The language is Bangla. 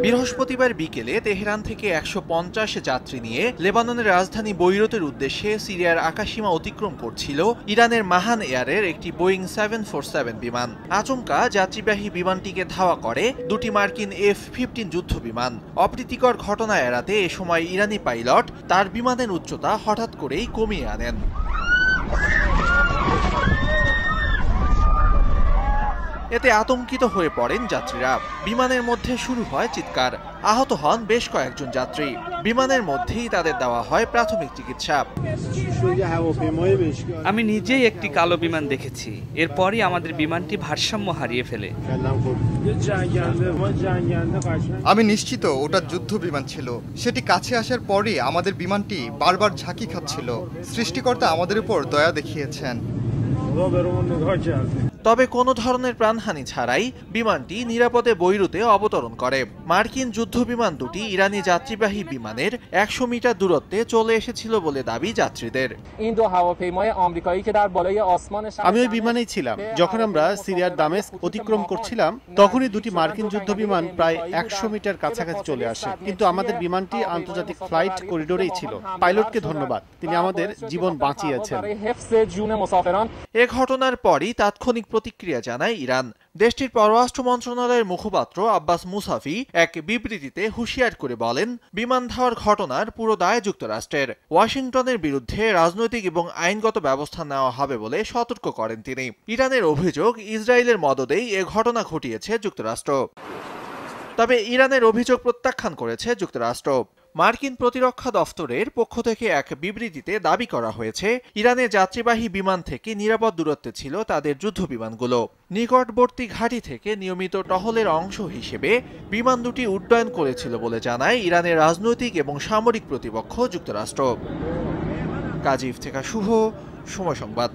বৃহস্পতিবার বিকেলে তেহরান থেকে ১৫০ যাত্রী নিয়ে লেবাননের রাজধানী বৈরুতের উদ্দেশ্যে সিরিয়ার আকাশসীমা অতিক্রম করছিল ইরানের মাহান এয়ারের একটি বোয়িং 747 বিমান। আচমকা যাত্রীবাহী বিমানটিকে ধাওয়া করে দুটি মার্কিন F-15 যুদ্ধ বিমান। অপ্রীতিকর ঘটনা এড়াতে এ সময় ইরানি পাইলট তার বিমানের উচ্চতা হঠাৎ করেই কমিয়ে আনেন। এতে আতঙ্কিত হয়ে পড়েন যাত্রীরা। বিমানের মধ্যে শুরু হয় চিৎকার। আহত হন বেশ কয়েকজন যাত্রী। বিমানের মধ্যেই তাদের দেওয়া হয় প্রাথমিক চিকিৎসা। আমি নিজেই একটি কালো বিমান দেখেছি। এরপরই আমাদের বিমানটি ভারসাম্য হারিয়ে ফেলে। আমি নিশ্চিত ওটা যুদ্ধ বিমান ছিল। সেটি কাছে আসার পরই আমাদের বিমানটি বারবার ঝাঁকি খাচ্ছিল। সৃষ্টিকর্তা আমাদের উপর দয়া দেখিয়েছেন। তবে কোনো ধরনের প্রাণহানি ছাড়াই বিমানটি নিরাপদে বৈরুতে অবতরণ করে। মার্কিন যুদ্ধ বিমান দুটি ইরানি যাত্রীবাহী বিমানের ১০০ মিটার দূরত্বে চলে এসেছিল বলে দাবি যাত্রীদের। আমি ওই বিমানেই ছিলাম। যখন আমরা সিরিয়ার দামেস্ক অতিক্রম করছিলাম, তখনই দুটি মার্কিন যুদ্ধ বিমান প্রায় ১০০ মিটার কাছাকাছি চলে আসে। কিন্তু আমাদের বিমানটি আন্তর্জাতিক ফ্লাইট করিডোরেই ছিল। পাইলটকে ধন্যবাদ, তিনি আমাদের জীবন বাঁচিয়েছেন। এ ঘটনার পরই তাৎক্ষণিক প্রতিক্রিয়া জানায় ইরান। দেশটির পররাষ্ট্র মন্ত্রণালয়ের মুখপাত্র আব্বাস মুসাফি এক বিবৃতিতে হুঁশিয়ার করে বলেন, বিমান ধাওয়ার ঘটনার পুরো দায় যুক্তরাষ্ট্রের। ওয়াশিংটনের বিরুদ্ধে রাজনৈতিক এবং আইনগত ব্যবস্থা নেওয়া হবে বলে সতর্ক করেন তিনি। ইরানের অভিযোগ, ইসরায়েলের মদদেই এ ঘটনা ঘটিয়েছে যুক্তরাষ্ট্র। তবে ইরানের অভিযোগ প্রত্যাখ্যান করেছে যুক্তরাষ্ট্র। মার্কিন প্রতিরক্ষা দফতরের পক্ষ থেকে এক বিবৃতিতে দাবি করা হয়েছে, ইরানের যাত্রীবাহী বিমান থেকে নিরাপদ দূরত্বে ছিল তাদের যুদ্ধ বিমানগুলো। নিকটবর্তী ঘাঁটি থেকে নিয়মিত টহলের অংশ হিসেবে বিমান দুটি উড্ডয়ন করেছিল বলে জানায় ইরানের রাজনৈতিক এবং সামরিক প্রতিপক্ষ যুক্তরাষ্ট্র। কাজী ইফতেখার শুভ, সময় সংবাদ।